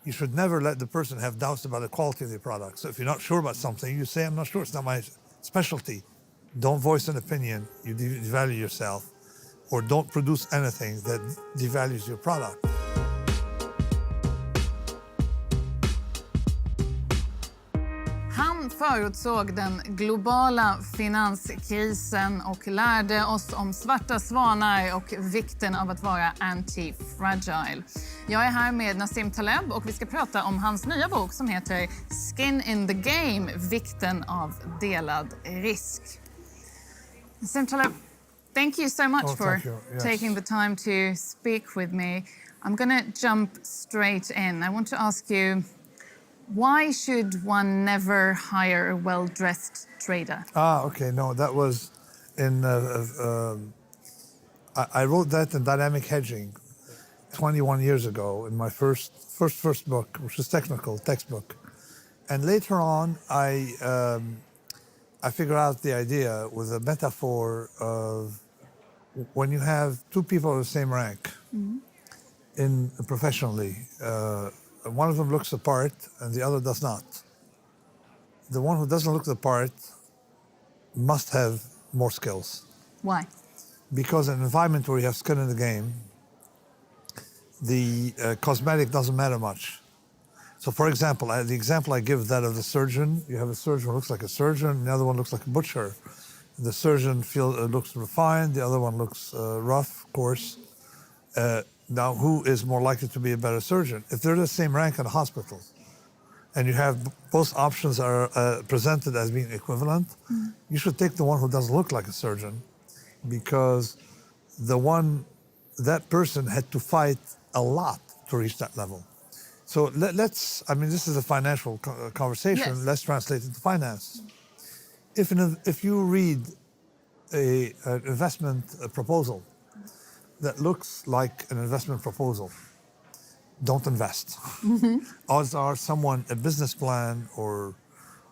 you should never let the person have doubts about the quality of the product. So if you're not sure about something, you say, I'm not sure, it's not my specialty. Don't voice an opinion, you devalue yourself, or don't produce anything that devalues your product. Han förutsåg den globala finanskrisen och lärde oss om svarta svanar och vikten av att vara anti-fragile. Jag är här med Nassim Taleb och vi ska prata om hans nya bok som heter Skin in the Game, vikten av delad risk. Nassim Taleb, thank you so much for taking the time to speak with me. I'm going to jump straight in. I want to ask you, why should one never hire a well-dressed trader? Okay. No, that was in... I wrote that in Dynamic Hedging 21 years ago in my first book, which is technical, textbook. And later on, I figured out the idea with a metaphor of when you have two people of the same rank professionally, one of them looks the part and the other does not. The one who doesn't look the part must have more skills. Why? Because in an environment where you have skin in the game, the cosmetic doesn't matter much. So for example, the example I give that of the surgeon, you have a surgeon who looks like a surgeon, and the other one looks like a butcher. The surgeon looks refined, the other one looks rough, coarse. Now, who is more likely to be a better surgeon? If they're the same rank in the hospital, and you have both options are presented as being equivalent, you should take the one who doesn't look like a surgeon, because that person had to fight a lot to reach that level. So this is a financial conversation. Yes. Let's translate it into finance. If you read an investment proposal that looks like an investment proposal, don't invest. Odds are a business plan or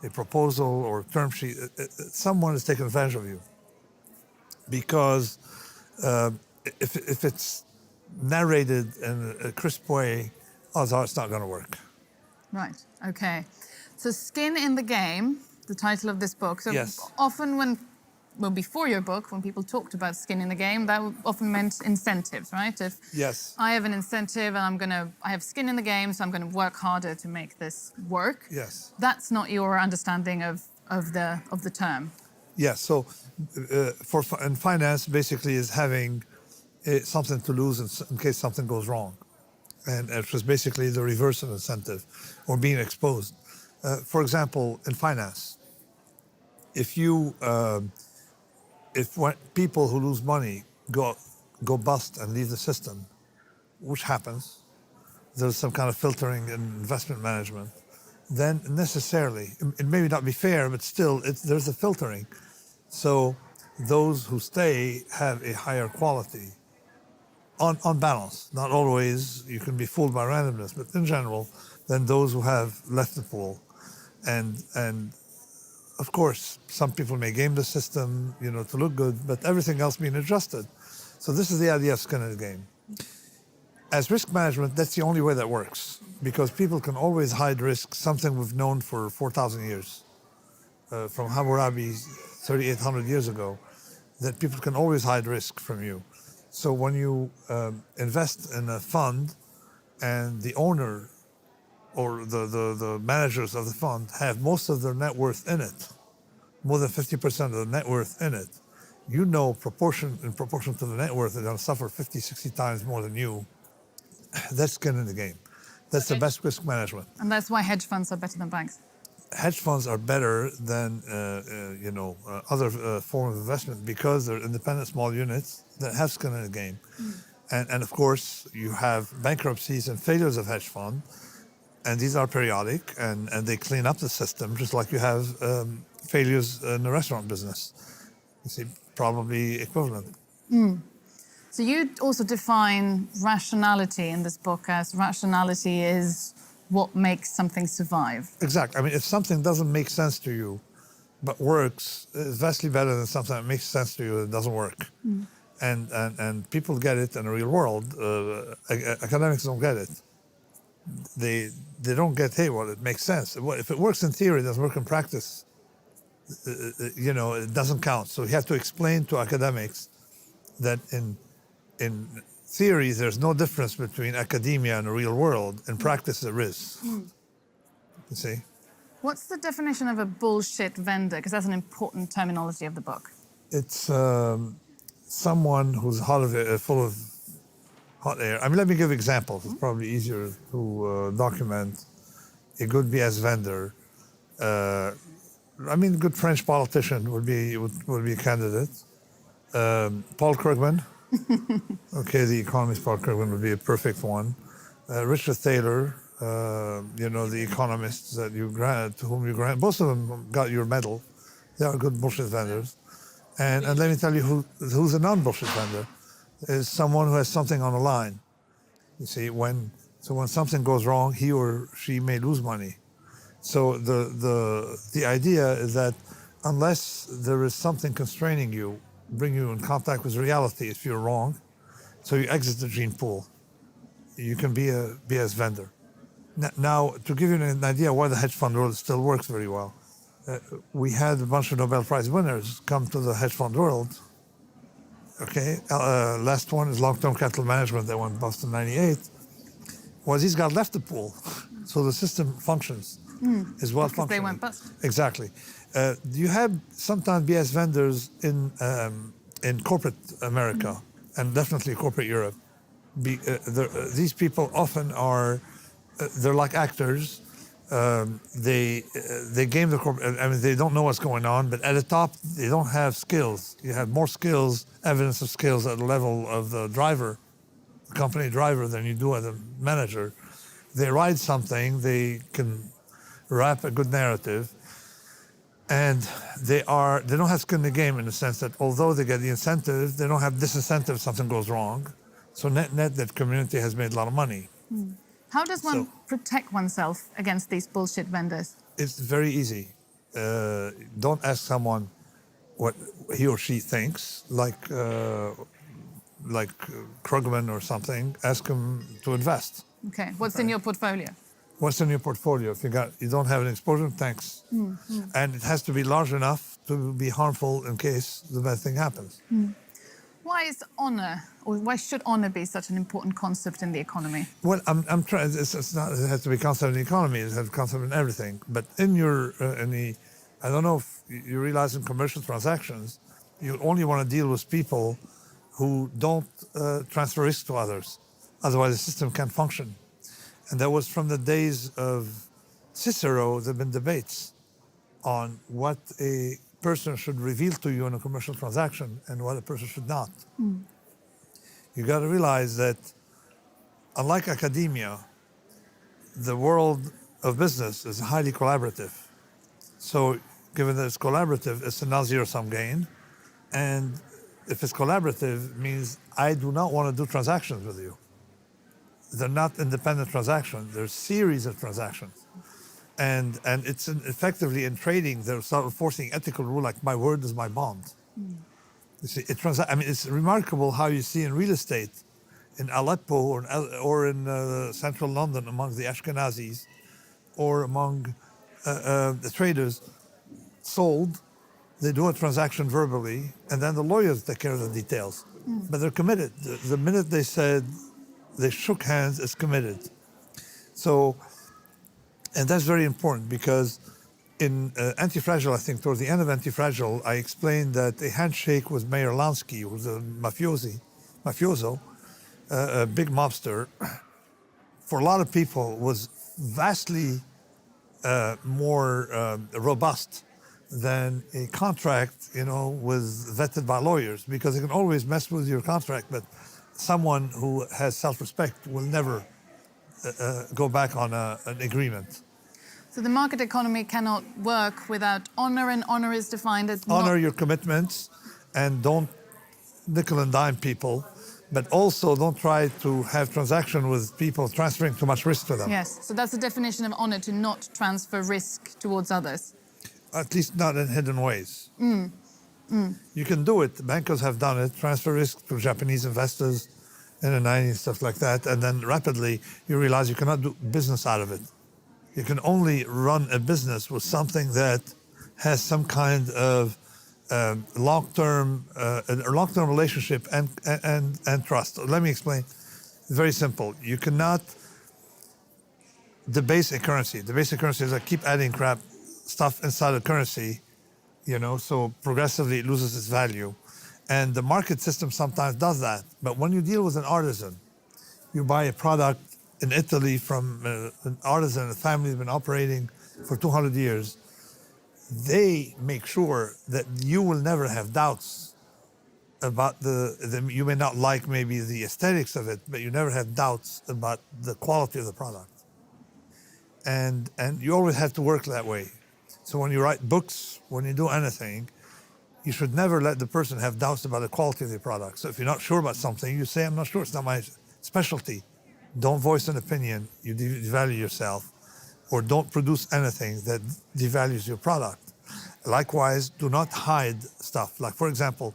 a proposal or term sheet, someone is taking advantage of you. Because if it's narrated in a crisp way, odds are it's not going to work. Right, okay. So Skin in the Game, the title of this book. So yes. Often before your book, when people talked about skin in the game, that often meant incentives, right? Yes. I have an incentive and I have skin in the game, so I'm going to work harder to make this work. Yes. That's not your understanding of the term. Yes. So in finance, basically, is having something to lose in case something goes wrong, and it was basically the reverse of incentive, or being exposed. For example, in finance, if people who lose money go bust and leave the system, which happens, there's some kind of filtering in investment management, then necessarily, it may not be fair, but still, there's a filtering. So those who stay have a higher quality on balance. Not always, you can be fooled by randomness, but in general, than those who have left the pool. And of course, some people may game the system, to look good, but everything else being adjusted. So this is the idea of skin in the game. As risk management, that's the only way that works, because people can always hide risk, something we've known for 4,000 years, from Hammurabi 3,800 years ago, that people can always hide risk from you. So when you invest in a fund and the owner or the managers of the fund have most of their net worth in it, more than 50% of the net worth in it, in proportion to the net worth, they're going to suffer 50, 60 times more than you. That's skin in the game. That's the best risk management. And that's why hedge funds are better than banks. Hedge funds are better than other forms of investment because they're independent small units that have skin in the game. And of course, you have bankruptcies and failures of hedge fund, and these are periodic, and they clean up the system, just like you have failures in the restaurant business. You see, probably equivalent. So you also define rationality in this book as rationality is what makes something survive. Exactly. I mean, if something doesn't make sense to you, but works, it's vastly better than something that makes sense to you that doesn't work. And people get it in the real world. Academics don't get it. they don't get, hey, well, it makes sense. Well, if it works in theory, it doesn't work in practice, it doesn't count. So you have to explain to academics that in theory, there's no difference between academia and the real world. In practice, there is. You see? What's the definition of a bullshit vendor? Because that's an important terminology of the book. It's someone who's full of hot air. I mean, let me give examples. It's probably easier to document a good BS vendor. A good French politician would be a candidate. Paul Krugman. Okay, the economist Paul Krugman would be a perfect one. Richard Thaler, the economists to whom you grant, most of them got your medal. They are good bullshit vendors. And let me tell you who's a non-bullshit vendor, is someone who has something on the line. You see, when something goes wrong, he or she may lose money. So the idea is that unless there is something constraining you, bring you in contact with reality if you're wrong, so you exit the gene pool, you can be a BS vendor. Now, to give you an idea why the hedge fund world still works very well, we had a bunch of Nobel Prize winners come to the hedge fund world. Okay, last one is long-term capital management that went bust in '98. Well, these guys left the pool, so the system functions, is well functioning. They went bust. Exactly. You have sometimes BS vendors in corporate America and definitely corporate Europe. These people often are, they're like actors. They game the corporate. I mean, they don't know what's going on, but at the top, they don't have skills. You have more skills, evidence of skills at the level of the driver, the company driver, than you do as a manager. They ride something. They can wrap a good narrative, and they don't have skin in the game in the sense that although they get the incentive, they don't have disincentive if something goes wrong. So net, that community has made a lot of money. How does one protect oneself against these bullshit vendors? It's very easy. Don't ask someone what he or she thinks, like Krugman or something. Ask him to invest. Okay, what's in your portfolio? What's in your portfolio? If you don't have an exposure, thanks. And it has to be large enough to be harmful in case the bad thing happens. Why is honor, or why should honor be such an important concept in the economy? Well, I'm trying. It's not. It has to be concept in the economy. It has to be concept in everything. But in I don't know if you realize in commercial transactions, you only want to deal with people who don't transfer risk to others. Otherwise, the system can't function. And that was from the days of Cicero. There have been debates on what a person should reveal to you in a commercial transaction and what a person should not. You got to realize that, unlike academia, the world of business is highly collaborative. So, given that it's collaborative, it's a non-zero-sum game. And if it's collaborative, it means I do not want to do transactions with you. They're not independent transactions. They're series of transactions. And it's effectively in trading, they're sort of forcing ethical rule like my word is my bond. You see, it's remarkable how you see in real estate, in Aleppo or in central London among the Ashkenazis or among the traders, sold, they do a transaction verbally, and then the lawyers take care of the details. But they're committed. The minute they said, they shook hands, it's committed. So, and that's very important because in Anti-Fragile, I think, towards the end of Anti-Fragile, I explained that a handshake with Mayor Lansky, who was a mafioso, a big mobster, for a lot of people was vastly more robust than a contract, vetted by lawyers, because they can always mess with your contract, but someone who has self-respect will never go back on an agreement. So the market economy cannot work without honor, and honor is defined as honor your commitments, and don't nickel and dime people, but also don't try to have transaction with people transferring too much risk to them. Yes, so that's the definition of honor, to not transfer risk towards others. At least not in hidden ways. You can do it. Bankers have done it, transfer risk to Japanese investors in the 90s, stuff like that, and then rapidly you realize you cannot do business out of it. You can only run a business with something that has some kind of long-term relationship and trust. Let me explain. It's very simple. You cannot debase a currency. Debase a currency is like keep adding crap stuff inside a currency, so progressively it loses its value. And the market system sometimes does that. But when you deal with an artisan, you buy a product in Italy from an artisan, a family that's been operating for 200 years, they make sure that you will never have doubts about you may not like maybe the aesthetics of it, but you never have doubts about the quality of the product. And you always have to work that way. So when you write books, when you do anything, you should never let the person have doubts about the quality of the product. So if you're not sure about something, you say, I'm not sure, it's not my specialty. Don't voice an opinion, you devalue yourself, or don't produce anything that devalues your product. Likewise, do not hide stuff. Like, for example,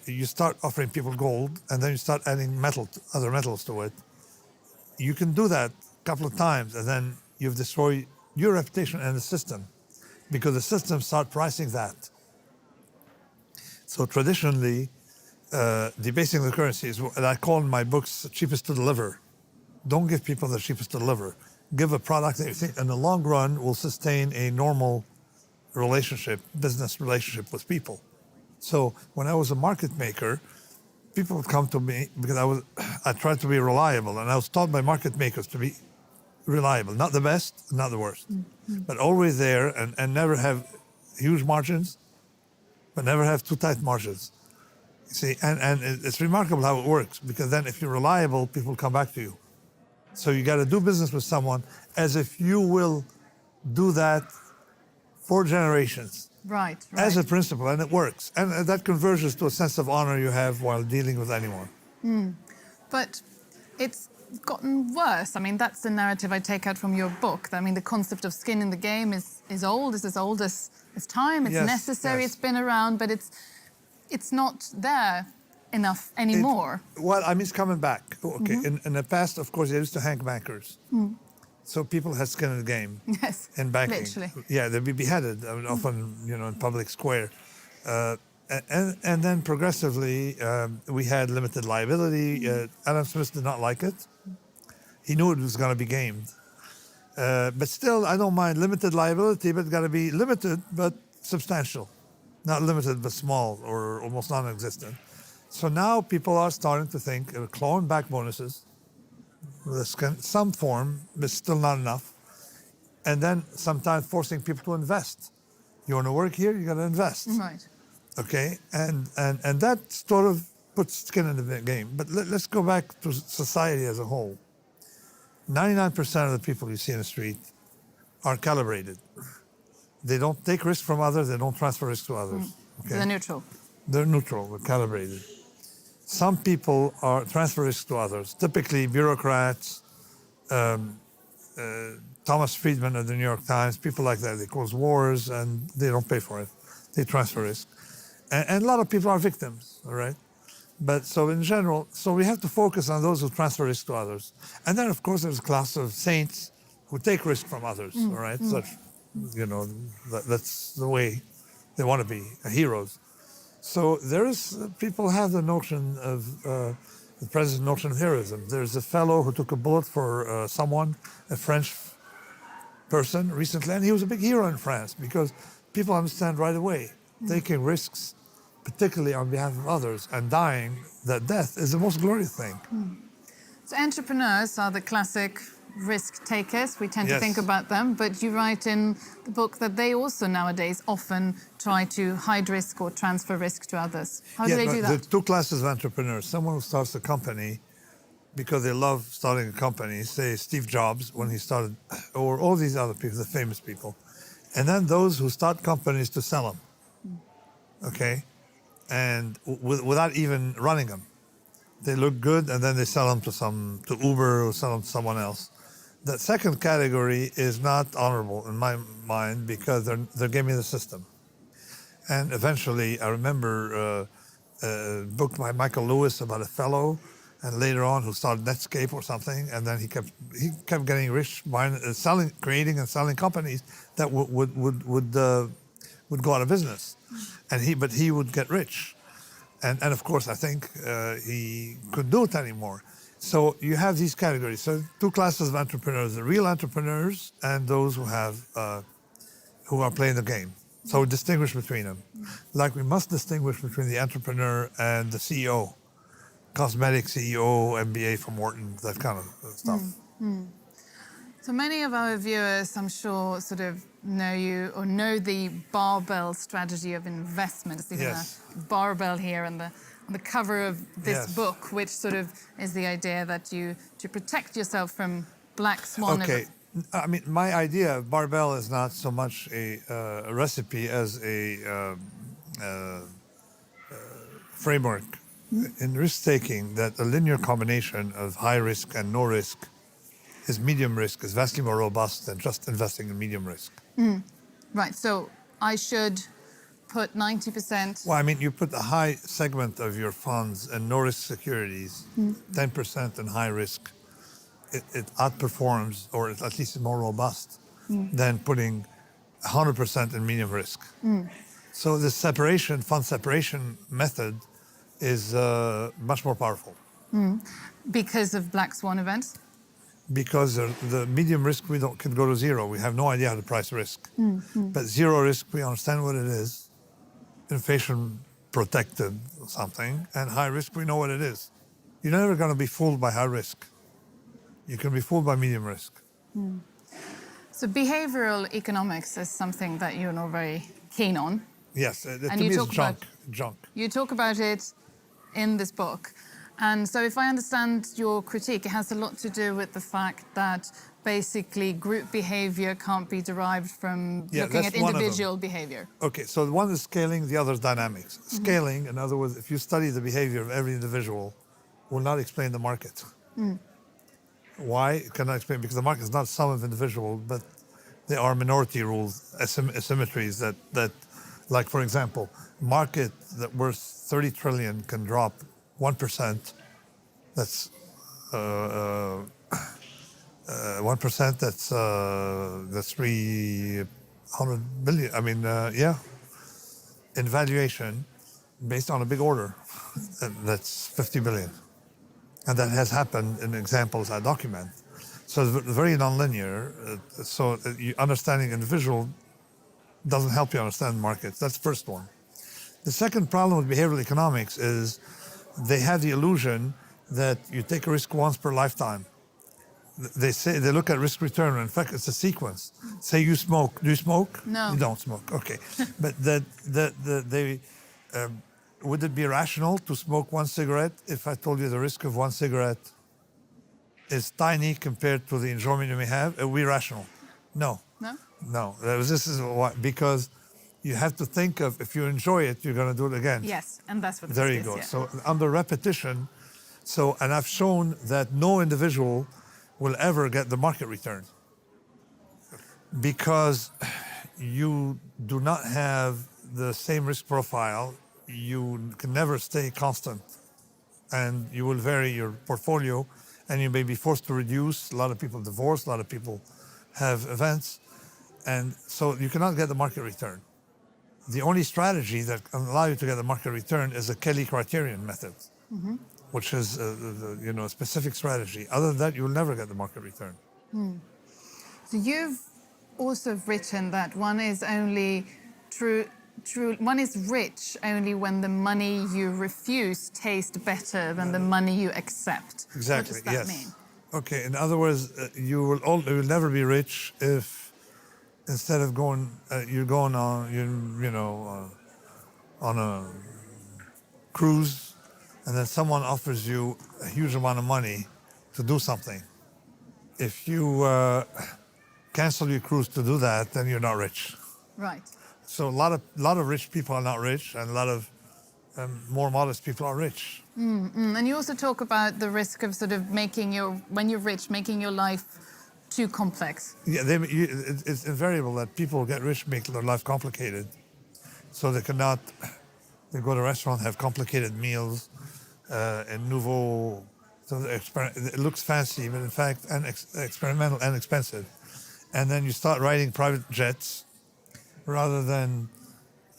you start offering people gold, and then you start adding other metals to it. You can do that a couple of times, and then you've destroyed your reputation and the system, because the system start pricing that. So traditionally, debasing the currency is what I call in my books cheapest to deliver. Don't give people the cheapest to deliver. Give a product that you think in the long run will sustain a normal business relationship with people. So when I was a market maker, people would come to me because I tried to be reliable, and I was taught by market makers to be reliable, not the best, not the worst, but always there, and never have huge margins, but never have too tight margins. You see, and it's remarkable how it works, because then if you're reliable, people come back to you. So you got to do business with someone as if you will do that for generations. Right. As a principle, and it works. And that converges to a sense of honor you have while dealing with anyone. But it's gotten worse. I mean, that's the narrative I take out from your book. I mean, the concept of skin in the game is old. It's as old as time. It's necessary. Yes. It's been around, but it's not there enough anymore. It's coming back. Okay. In the past, of course, they used to hang bankers. So people had skin in the game. Yes. In banking. Literally. Yeah, they'd be beheaded, often, in public square. And then progressively, we had limited liability. Adam Smith did not like it. He knew it was going to be gamed. But still, I don't mind limited liability, but it's got to be limited but substantial. Not limited but small or almost non-existent. So now people are starting to think of clawing back bonuses, some form, but still not enough. And then sometimes forcing people to invest. You want to work here, you got to invest. Right. Okay, and that sort of puts skin in the game. But let's go back to society as a whole. 99% of the people you see in the street are calibrated. They don't take risk from others, they don't transfer risk to others. Okay? So they're neutral. They're neutral, they're calibrated. Some people transfer risk to others, typically bureaucrats, Thomas Friedman of the New York Times, people like that. They cause wars and they don't pay for it. They transfer risk. And a lot of people are victims, all right? But so in general, we have to focus on those who transfer risk to others. And then, of course, there's a class of saints who take risk from others, all right? Such, that's the way they want to be, heroes. So people have the notion of, the present notion of heroism. There's a fellow who took a bullet for someone, a French person recently, and he was a big hero in France because people understand right away, taking risks, particularly on behalf of others, and dying, that death is the most glorious thing. So entrepreneurs are the classic risk takers. We tend to Yes. think about them, but you write in the book that they also nowadays often try to hide risk or transfer risk to others. How do they do There are that? two classes of entrepreneurs. Someone who starts a company because they love starting a company, say Steve Jobs when he started, or all these other people, the famous people. And then those who start companies to sell them, okay? And without even running them. They look good and then they sell them to Uber or sell them to someone else. The second category is not honorable in my mind because they're gaming the system. And eventually, I remember a book by Michael Lewis about a fellow and later on who started Netscape or something, and then he kept getting rich by creating and selling companies that would go out of business, but he would get rich, and of course I think he couldn't do it anymore. So you have these categories. So two classes of entrepreneurs: the real entrepreneurs and those who are playing the game. So we distinguish between them. Like we must distinguish between the entrepreneur and the CEO, cosmetic CEO, MBA from Wharton, that kind of stuff. So many of our viewers, I'm sure, sort of know you or know the barbell strategy of investment. There's even Yes. a barbell here on the cover of this Yes. book, which sort of is the idea that to protect yourself from black swan. Okay. I mean, my idea of barbell is not so much a recipe as a framework in risk-taking, that a linear combination of high risk and no risk is medium risk, is vastly more robust than just investing in medium risk. Right, so I should put 90%. Well, I mean, you put a high segment of your funds in no-risk securities, 10% in high risk, it outperforms, or at least is more robust than putting 100% in medium risk. So the fund separation method is much more powerful. Because of black swan events? Because the medium risk can go to zero. We have no idea how to price risk. But zero risk, we understand what it is. Inflation protected something. And high risk, we know what it is. You're never going to be fooled by high risk. You can be fooled by medium risk. So behavioral economics is something that you're not very keen on. Yes, to And me you it's talk about- junk. You talk about it in this book. And so if I understand your critique, it has a lot to do with the fact that basically group behavior can't be derived from Yeah, looking that's at one of them. individual behavior. Okay, so one is scaling, the other is dynamics. Scaling, in other words, if you study the behavior of every individual, will not explain the market. Why? It cannot explain, because the market is not a sum of individuals, but there are minority rules, asymmetries that, like for example, market that worth 30 trillion can drop 1%. That's 1%. That's 300 billion. I mean, in valuation, based on a big order, that's 50 billion. And that has happened in examples I document. So it's very nonlinear. Understanding individual doesn't help you understand markets. That's the first one. The second problem with behavioral economics is they have the illusion that you take a risk once per lifetime. They look at risk return. In fact, it's a sequence. Say you smoke. Do you smoke? No. You don't smoke. Okay. But would it be rational to smoke one cigarette if I told you the risk of one cigarette is tiny compared to the enjoyment you may have? Are we rational? No. No? No. This is why, because you have to think of, if you enjoy it, you're going to do it again. Yes, and that's what this There you is, go. yeah. So under repetition, and I've shown that no individual will ever get the market return because you do not have the same risk profile. You can never stay constant, and you will vary your portfolio, and you may be forced to reduce. A lot of people divorce, a lot of people have events, and so you cannot get the market return. The only strategy that can allow you to get the market return is a Kelly criterion method, which is a specific strategy. Other than that, you will never get the market return. So you've also written that one is only one is rich only when the money you refuse tastes better than the money you accept. Exactly. What does that mean? Okay. In other words, you will never be rich if instead of you're going on a cruise, and then someone offers you a huge amount of money to do something. If you cancel your cruise to do that, then you're not rich. Right. So a lot of rich people are not rich, and a lot of more modest people are rich. And you also talk about the risk of sort of when you're rich, making your life too complex. Yeah, it's invariable that people who get rich make their life complicated. So they go to a restaurant, have complicated meals, and nouveau So it looks fancy, but in fact, experimental and expensive. And then you start writing private jets rather than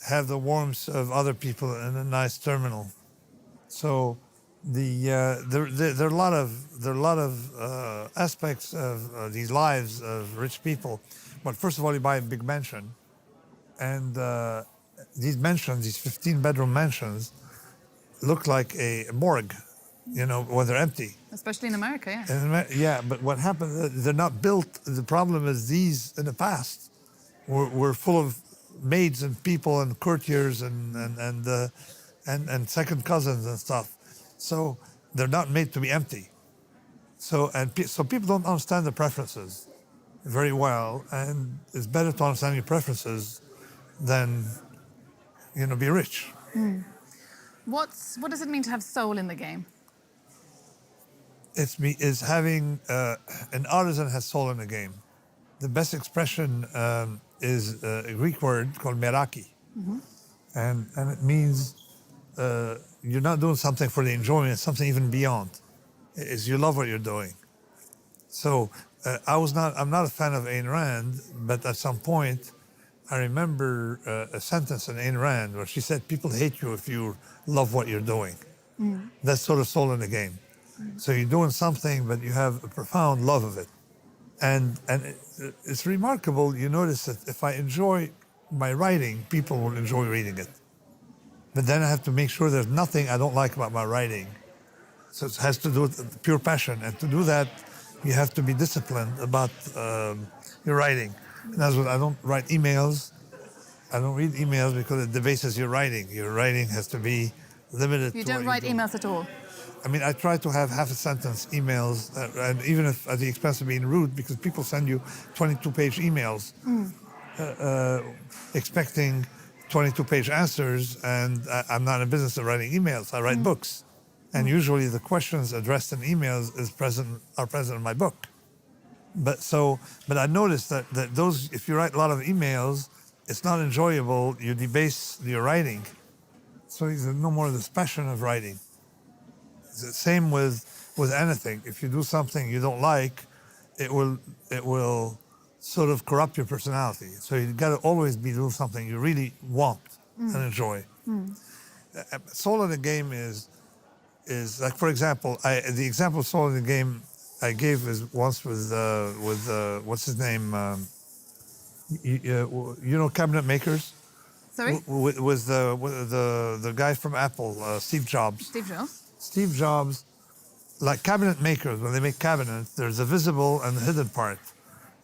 have the warmth of other people in a nice terminal. So there are a lot of aspects of these lives of rich people. But first of all, you buy a big mansion, and these mansions, these 15-bedroom mansions, look like a morgue, when they're empty. Especially in America, yes. Yeah, but what happened? They're not built. The problem is these in the past were full of maids and people and courtiers and second cousins and stuff. So they're not made to be empty. So people don't understand the preferences very well, and it's better to understand your preferences than be rich. What does it mean to have soul in the game? Is having an artisan has soul in the game. The best expression is a Greek word called meraki, and it means you're not doing something for the enjoyment, something even beyond. Is you love what you're doing. So I'm not a fan of Ayn Rand, but at some point I remember a sentence in Ayn Rand where she said, "People hate you if you love what you're doing." That's sort of soul in the game. So you're doing something, but you have a profound love of it. And it's remarkable. You notice that if I enjoy my writing, people will enjoy reading it. But then I have to make sure there's nothing I don't like about my writing. So it has to do with pure passion. And to do that, you have to be disciplined about your writing. In other words, I don't write emails. I don't read emails because it debases your writing. Your writing has to be limited. You don't write emails at all? I mean, I try to have half a sentence emails, and even if at the expense of being rude, because people send you 22-page emails expecting 22-page answers, and I'm not in the business of writing emails. I write books, and usually the questions addressed in emails are present in my book. But I noticed that those, if you write a lot of emails, it's not enjoyable. You debase your writing, so there's no more of this passion of writing. The same with anything. If you do something you don't like, it will sort of corrupt your personality. So you got to always be doing something you really want and enjoy. Soul in the game is like, for example, the example of soul in the game I gave is once with what's his name? Cabinet makers. Sorry? With the guy from Apple, Steve Jobs. Steve Jobs. Steve Jobs, like cabinet makers, when they make cabinets, there's a visible and the hidden part.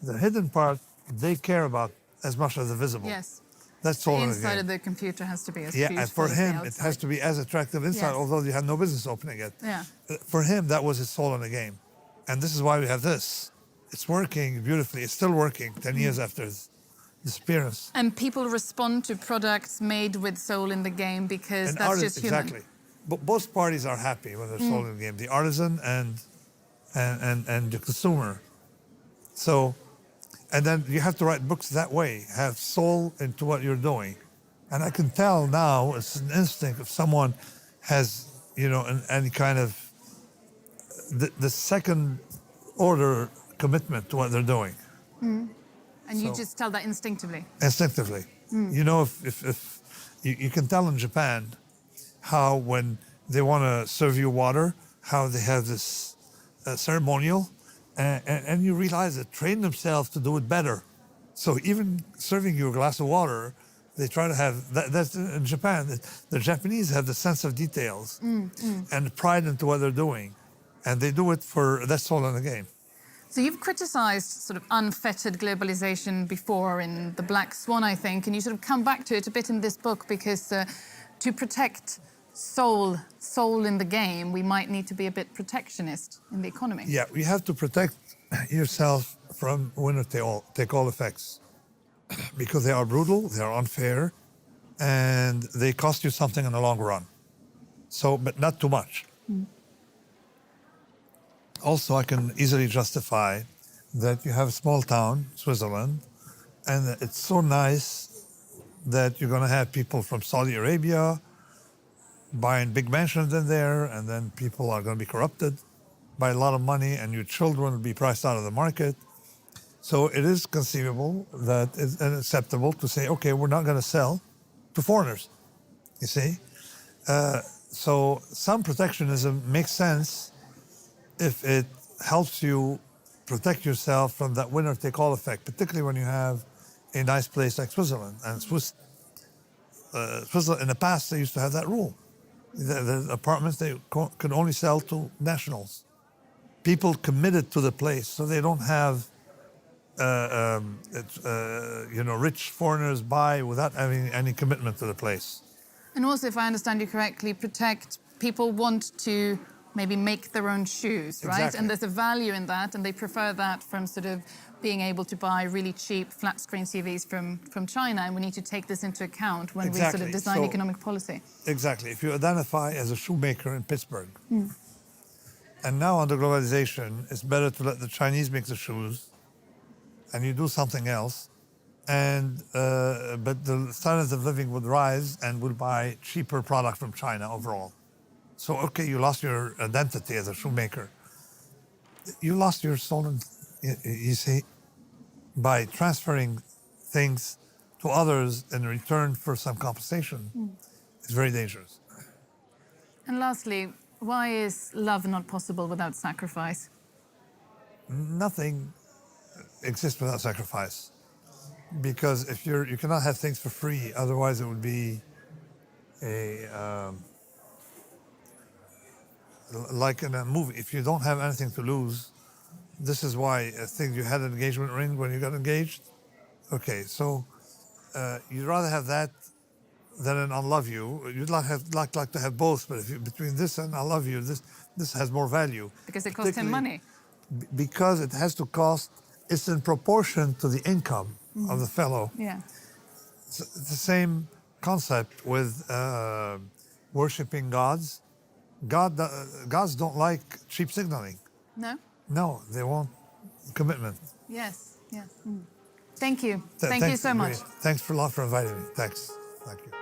The hidden part they care about as much as the visible. Yes. That's all in the game. The inside of the computer has to be as beautiful. beautiful And for as the him, it outside. has to be as attractive inside, Yes. although you have no business opening it. Yeah. For him, that was his soul in the game. And this is why we have this. It's working beautifully. It's still working 10 years after his disappearance. And people respond to products made with soul in the game because And that's just human. Exactly. But both parties are happy when there's soul in the game. The artisan and the consumer. So, and then you have to write books that way, have soul into what you're doing. And I can tell now, it's an instinct if someone has, any kind of the second order commitment to what they're doing. And you So- just tell that instinctively. Instinctively. If you can tell in Japan how when they want to serve you water, how they have this ceremonial, and you realize they train themselves to do it better. So even serving you a glass of water, they try to have, that's in Japan, the Japanese have the sense of details and pride into what they're doing. And they do it that's all in the game. So you've criticized sort of unfettered globalization before in The Black Swan, I think, and you sort of come back to it a bit in this book because to protect soul in the game, we might need to be a bit protectionist in the economy. Yeah, you have to protect yourself from winner-take-all effects because they are brutal, they are unfair, and they cost you something in the long run. So, but not too much. Also, I can easily justify that you have a small town, Switzerland, and it's so nice that you're going to have people from Saudi Arabia buying big mansions in there, and then people are going to be corrupted. by a lot of money, and your children will be priced out of the market. So it is conceivable that it's unacceptable to say, okay, we're not going to sell to foreigners, you see. So some protectionism makes sense if it helps you protect yourself from that winner-take-all effect, particularly when you have a nice place like Switzerland. And Switzerland, in the past, they used to have that rule. The apartments, they could only sell to nationals. People committed to the place, so they don't have rich foreigners buy without having any commitment to the place. And also, if I understand you correctly, protect people want to maybe make their own shoes, right? Exactly. And there's a value in that, and they prefer that from sort of being able to buy really cheap flat screen TVs from China, and we need to take this into account when we sort of design economic policy. Exactly. If you identify as a shoemaker in Pittsburgh, and now under globalization, it's better to let the Chinese make the shoes, and you do something else, but the standards of living would rise and would buy cheaper product from China overall. So, okay, you lost your identity as a shoemaker. You lost your soul, you see, by transferring things to others in return for some compensation. It's very dangerous. And lastly, why is love not possible without sacrifice? Nothing exists without sacrifice. Because if you cannot have things for free, otherwise it would be like in a movie. If you don't have anything to lose, this is why I think you had an engagement ring when you got engaged. Okay, so you'd rather have that than an I love you. You'd like to have both, but between this and I love you, this has more value. Because it costs him money. Because it has to cost, it's in proportion to the income of the fellow. Yeah. It's the same concept with worshiping gods. Gods don't like cheap signaling. No? No, they want commitment. Yes, yes. Thank you. Thank you so much. Thanks a lot for inviting me. Thanks. Thank you.